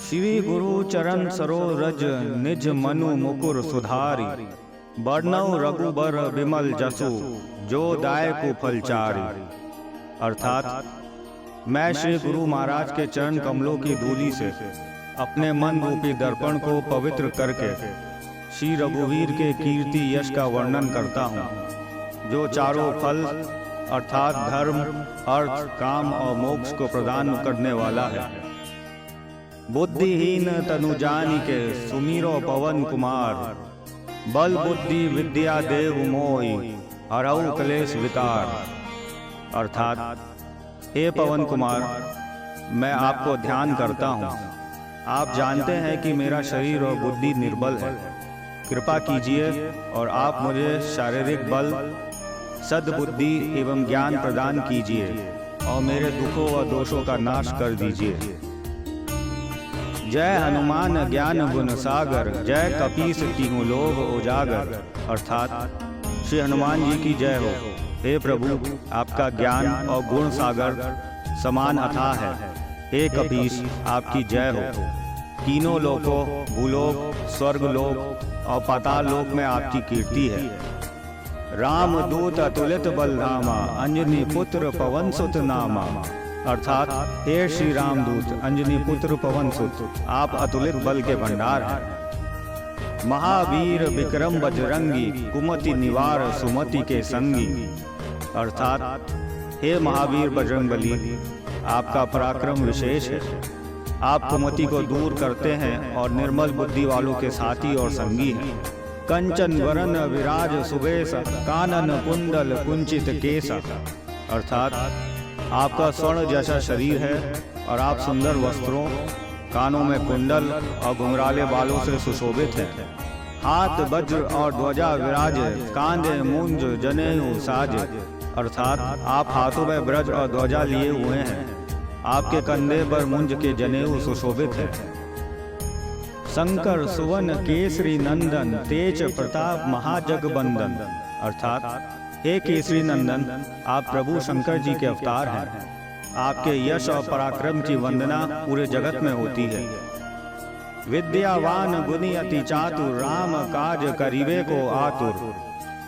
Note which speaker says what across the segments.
Speaker 1: श्री गुरु चरण सरोरज निज मनु मुकुर सुधारी। वर्णव रघुबर विमल जसु जो दायकु फलचारी। अर्थात मैं श्री गुरु महाराज के चरण कमलों की धूलि से अपने मन रूपी दर्पण को पवित्र करके श्री रघुवीर के कीर्ति यश का वर्णन करता हूँ, जो चारों फल अर्थात धर्म, अर्थ, काम और मोक्ष को प्रदान करने वाला है। बुद्धिहीन तनु जानि के सुमीरो पवन कुमार। बल बुद्धि विद्या देव मोहि हरऊ क्लेश विकार। अर्थात हे पवन कुमार, मैं आपको ध्यान करता हूँ। आप जानते हैं कि मेरा शरीर और बुद्धि निर्बल है। कृपा कीजिए और आप मुझे शारीरिक बल, सद्बुद्धि एवं ज्ञान प्रदान कीजिए और मेरे दुखों व दोषों का नाश कर दीजिए। जय हनुमान ज्ञान गुण सागर, जय कपीस तिहुँ लोभ उजागर। अर्थात श्री हनुमान जी की जय हो। हे प्रभु, आपका ज्ञान और गुण सागर समान अथाह है। हे कपीस, आपकी जय हो। तीनों लोकों, भूलोक, स्वर्गलोक और पाताल लोक में आपकी कीर्ति है। राम दूत अतुलित बलधामा, अंजनी पुत्र पवन सुत नामा। अर्थात हे श्री रामदूत, अंजनी पुत्र पवन सुत, आप अतुलित बल के भंडार हैं। महावीर विक्रम बजरंगी, कुमति निवार सुमति के संगी। अर्थात हे महावीर बजरंगबली, आपका पराक्रम विशेष है। आप कुमति को दूर करते हैं और निर्मल बुद्धि वालों के साथी और संगी हैं। कंचन वरन विराज सुबेश, कानन कुंडल कुंचित केश। अर्थात आपका स्वर्ण जैसा शरीर है और आप सुंदर वस्त्रों, कानों में कुंडल और घुंघराले बालों से सुशोभित हैं। हाथ वज्र और ध्वजा विराजे, कांधे मूंज जनेऊ साजे। अर्थात आप हाथों में ब्रज और ध्वजा लिए हुए हैं। आपके कंधे पर मुंज के जनेऊ सुशोभित है। शंकर सुवन केसरी नंदन, तेज प्रताप महाजगबंदन। अर्थात हे केसरी नंदन, आप प्रभु शंकर जी के अवतार हैं। आपके यश और पराक्रम की वंदना पूरे जगत में होती है। विद्यावान गुणी अति चातुर, राम काज करीबे को आतुर।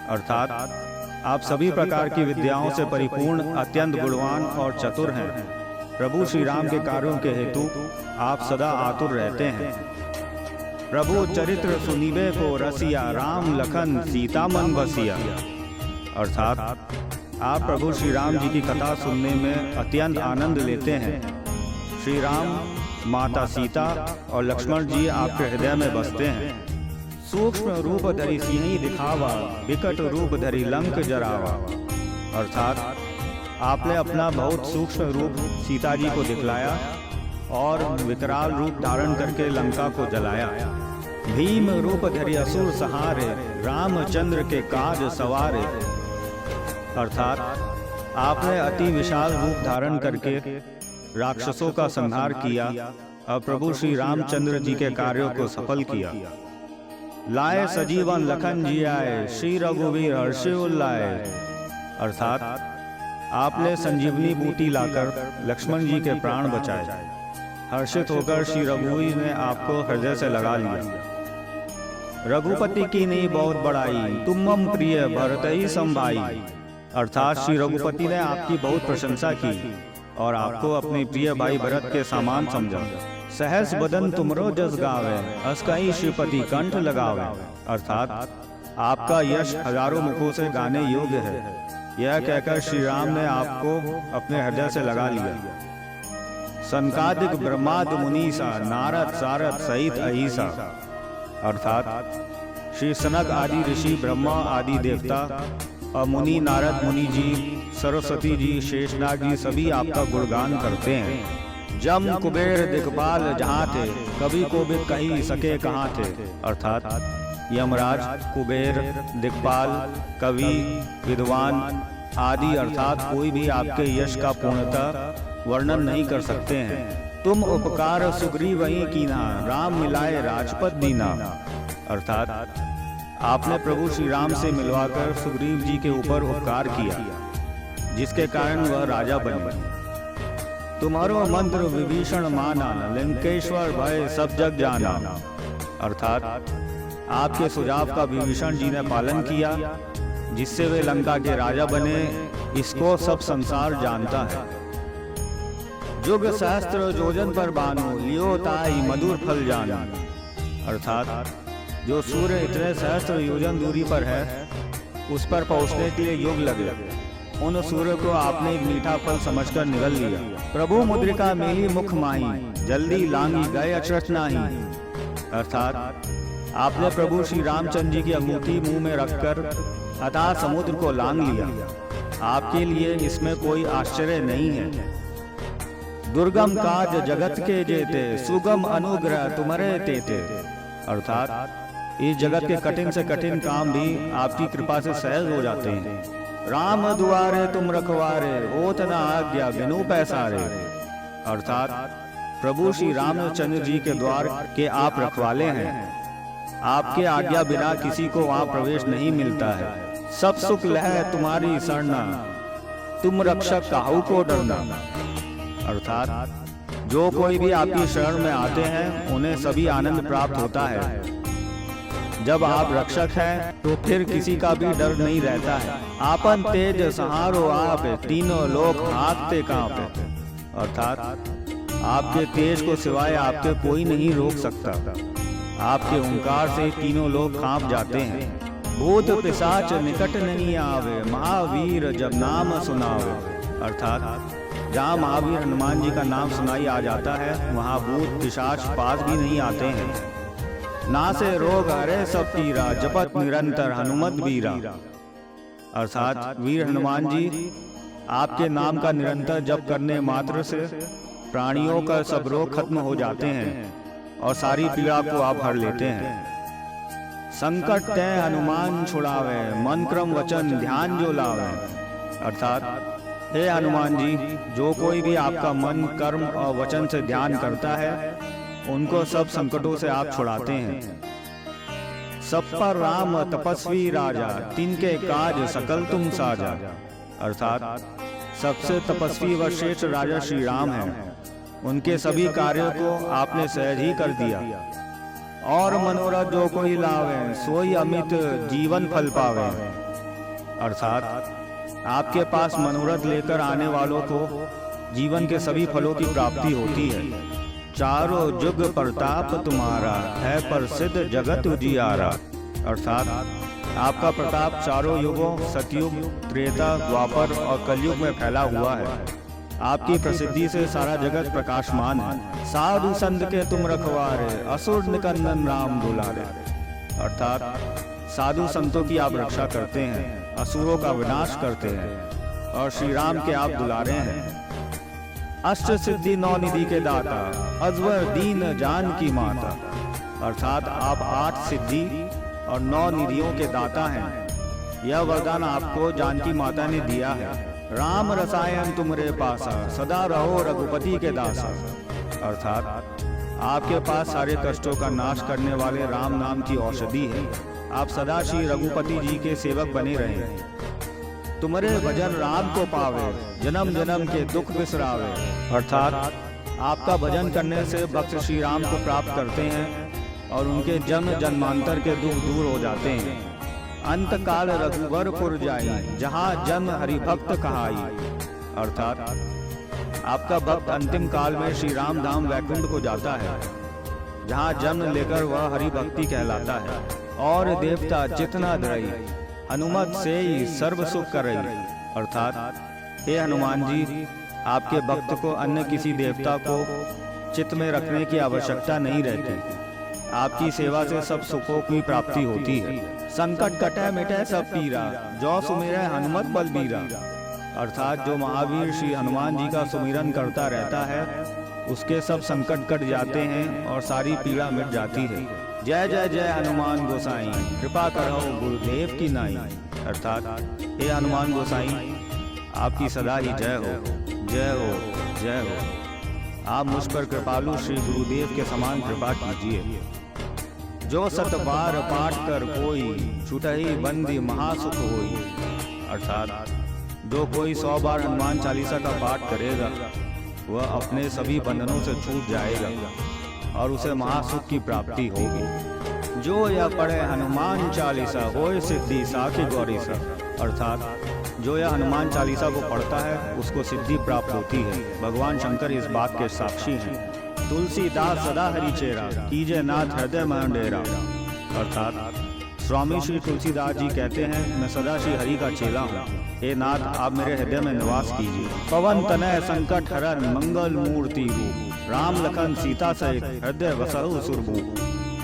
Speaker 1: अर्थात आप सभी प्रकार की विद्याओं से परिपूर्ण, अत्यंत गुणवान और चतुर हैं। प्रभु श्री राम के कार्यों के हेतु आप सदा आतुर रहते हैं। प्रभु चरित्र सुनिबे को रसिया, राम लखन सीता मन बसिया। अर्थात आप प्रभु श्री राम जी की कथा सुनने में अत्यंत आनंद लेते हैं। श्री राम, माता सीता और लक्ष्मण जी आपके हृदय में बसते हैं। सूक्ष्म रूप धरि सिंही दिखावा, विकट रूप धरि लंक जरावा। अर्थात आपने अपना बहुत सूक्ष्म रूप सीता जी को दिखलाया और विकराल रूप धारण करके लंका को जलाया। भीम रूप धरि असुर सहारे, रामचंद्र के काज सवारे। अर्थात आपने अति विशाल रूप धारण करके राक्षसों का संहार किया और प्रभु श्री रामचंद्र जी के कार्यों को सफल किया। लाए सजीवन लखन जी आए, श्री रघुवीर हर्षे उल्लाए। अर्थात आपने संजीवनी बूटी लाकर लक्ष्मण जी के प्राण बचाए। हर्षित होकर श्री रघुवीर ने आपको हृदय से लगा लिया। रघुपति की नहीं बहुत बड़ाई, तुम मम प्रिय भरत ही संभाई। अर्थात श्री रघुपति ने आपकी बहुत प्रशंसा की और आपको अपने प्रिय भाई भरत के समान समझा। सहस बदन तुमरो जस गावे, अस कहीं श्रीपति कंठ लगावे। अर्थात आपका यश हजारों मुखों से गाने योग्य है। यह कहकर श्री राम ने आपको अपने हृदय से लगा लिया। सनकादिक ब्रह्माद मुनीसा, नारद सारद सहित अहिसा। अर्थात श्री सनक आदि ऋषि, ब्रह्मा आदि देवता और मुनि, नारद मुनि जी, सरस्वती जी, शेषनाग जी सभी आपका गुणगान करते हैं। जम कुबेर दिक्पाल जहाँ थे, कभी को भी कहीं सके कहाँ थे। अर्थात यमराज, कुबेर, दिक्पाल, कवि, विद्वान आदि अर्थात कोई भी आपके यश का पूर्णतः वर्णन नहीं कर सकते हैं। तुम उपकार सुग्रीव वहीं कीना, राम मिलाए राजपद दीना। अर्थात आपने प्रभु श्री राम से मिलवाकर सुग्रीव जी के ऊपर उपकार किया, जिसके कारण वह राजा बने। तुम्हारो मंत्र विभीषण माना, लंकेश्वर भय सब जग जाना। अर्थात आपके सुझाव का विभीषण जी ने पालन किया, जिससे वे लंका के राजा बने, इसको सब संसार जानता है। जुग सहस्त्र योजन पर बानो, लियो ताई मधुर फल जाना। अर्थात जो सूर्य इतने सहस्त्र योजन दूरी पर है, उस पर पहुंचने के लिए युग लगे, उन सूर्य को आपने एक मीठा फल समझकर निगल लिया। प्रभु मुद्रिका मेली मुख माही, जल्दी लांगी गए अचरज नाही। अर्थात आपने प्रभु श्री रामचंद्र जी की अंगूठी मुंह में रखकर अथाह समुद्र को लांग लिया। आपके लिए इसमें कोई आश्चर्य नहीं है। दुर्गम काज जगत के जेते, सुगम अनुग्रह तुम्हारे तेते। अर्थात इस जगत के कठिन से कठिन काम भी आपकी कृपा से सहज हो जाते हैं। राम दुआरे तुम रखवारे, होत न आज्ञा बिनु पैसारे। अर्थात प्रभु श्री रामचंद्र जी के द्वार के आप रखवाले हैं। आपके आज्ञा बिना किसी को वहाँ प्रवेश नहीं मिलता है। सब सुख लह तुम्हारी शरणा, तुम रक्षक काहू को डरना। अर्थात जो कोई भी आपकी शरण में आते हैं, उन्हें सभी आनंद प्राप्त होता है। जब आप रक्षक हैं, तो फिर किसी का भी डर नहीं रहता है। आपन तेज सहारो आप, तीनों लोग हाँकते कांपे। अर्थात आपके तेज को सिवाय आपके कोई नहीं रोक सकता। आपके ओंकार से तीनों लोग कांप जाते हैं। भूत पिशाच निकट नहीं आवे, महावीर जब नाम सुनावे। अर्थात जहाँ महावीर हनुमान जी का नाम सुनाई आ जाता है, वहाँ भूत पिशाच पास भी नहीं आते हैं। ना से रोग हरे सब पीरा, जपत निरंतर हनुमत वीरा। अर्थात वीर हनुमान जी आपके नाम का निरंतर जप करने मात्र से प्राणियों का सब रोग खत्म हो जाते हैं और सारी पीड़ा को आप हर लेते हैं। संकट तय हनुमान छुड़ावे, मन क्रम वचन ध्यान जो लावे। अर्थात हे हनुमान जी, जो कोई भी आपका मन कर्म और वचन से ध्यान करता है, उनको सब संकटों से आप छुड़ाते हैं। सब पर राम तपस्वी राजा, तिनके काज सकल तुम साजा। अर्थात सबसे तपस्वी व श्रेष्ठ राजा श्री राम हैं। उनके सभी कार्यों को आपने सहज ही कर दिया। और मनोरथ जो कोई लावे, सोई अमित जीवन फल पावे। अर्थात आपके पास मनोरथ लेकर आने वालों को जीवन के सभी फलों की प्राप्ति होती है। चारों जुग प्रताप तुम्हारा, है प्रसिद्ध जगत उजियारा। अर्थात आपका प्रताप चारों युगों सतयुग, त्रेता, द्वापर और कलयुग में फैला हुआ है। आपकी प्रसिद्धि से सारा जगत प्रकाशमान है। साधु संत के तुम रखवारे, असुर निकंदन राम दुलारे। अर्थात साधु संतों की आप रक्षा करते हैं, असुरों का विनाश करते हैं और श्री राम के आप दुलारे हैं। अष्ट सिद्धि नौ निधि के दाता, अजवर दीन जान की माता। अर्थात आप 8 सिद्धि और 9 निधियों के दाता हैं। यह वरदान आपको जानकी माता ने दिया है। राम रसायन तुमरे पासा, सदा रहो रघुपति के दासा। अर्थात आपके पास सारे कष्टों का नाश करने वाले राम नाम की औषधि है। आप सदा श्री रघुपति जी के सेवक बने रहें। तुम्हारे भजन राम को पावे, जन्म जन्म के दुख बिसरावे। अर्थात आपका भजन करने से भक्त श्री राम को प्राप्त करते हैं और उनके जन्म जन्मांतर के दुख दूर हो जाते हैं। अंत काल रघुवरपुर जाई, जहाँ जन्म हरि भक्त कहाई। अर्थात आपका भक्त अंतिम काल में श्री राम धाम वैकुंठ को जाता है, जहाँ जन्म लेकर वह हरि भक्ति कहलाता है। और देवता चितना धरई, हनुमत से ही सर्व सुख करई। अर्थात हे हनुमान जी, आपके भक्त को अन्य किसी देवता को चित्त में रखने की आवश्यकता नहीं रहती। आपकी सेवा से सब सुखों की प्राप्ति होती है। संकट कटे मिटे सब पीरा, जो सुमिरै हनुमत बलबीरा। अर्थात जो महावीर श्री हनुमान जी का सुमिरन करता रहता है, उसके सब संकट कट जाते हैं और सारी पीड़ा मिट जाती है। जय जय जय हनुमान गोसाई, कृपा करो गुरुदेव की नाई। अर्थात हे हनुमान गोसाई, आपकी सदा ही जय हो, जय हो, जय हो। आप मुझ पर कृपालु श्री गुरुदेव के समान कृपा कीजिए। जो 7 बार पाठ कर कोई, छुटहि बंदी महासुख होई। अर्थात जो कोई 100 बार हनुमान चालीसा का पाठ करेगा, वह अपने सभी बंधनों से छूट जाएगा और उसे महासुख की प्राप्ति होगी। जो यह पढ़े हनुमान चालीसा होए सिद्धि साखी गौरी सा, अर्थात जो यह हनुमान चालीसा को पढ़ता है उसको सिद्धि प्राप्त होती है। भगवान शंकर इस बात के साक्षी हैं। तुलसीदास सदा हरि चेरा, कीजे नाथ हृदय में डेरा, अर्थात स्वामी श्री तुलसीदास जी कहते हैं, मैं सदा श्री हरि का चेला हूँ। हे नाथ, आप मेरे हृदय में निवास कीजिए। पवन तनय संकट हरन मंगल मूर्ति रूप, राम लखन सीता सहित हृदय वसहु सुरभू,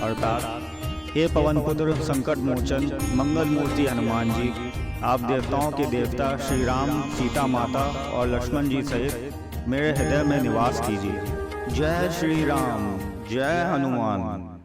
Speaker 1: अर्थात हे पवन पुत्र संकट मोचन मंगल मूर्ति हनुमान जी, आप देवताओं के देवता श्री राम, सीता माता और लक्ष्मण जी सहित मेरे हृदय में निवास कीजिए। जय श्री राम, जय हनुमान।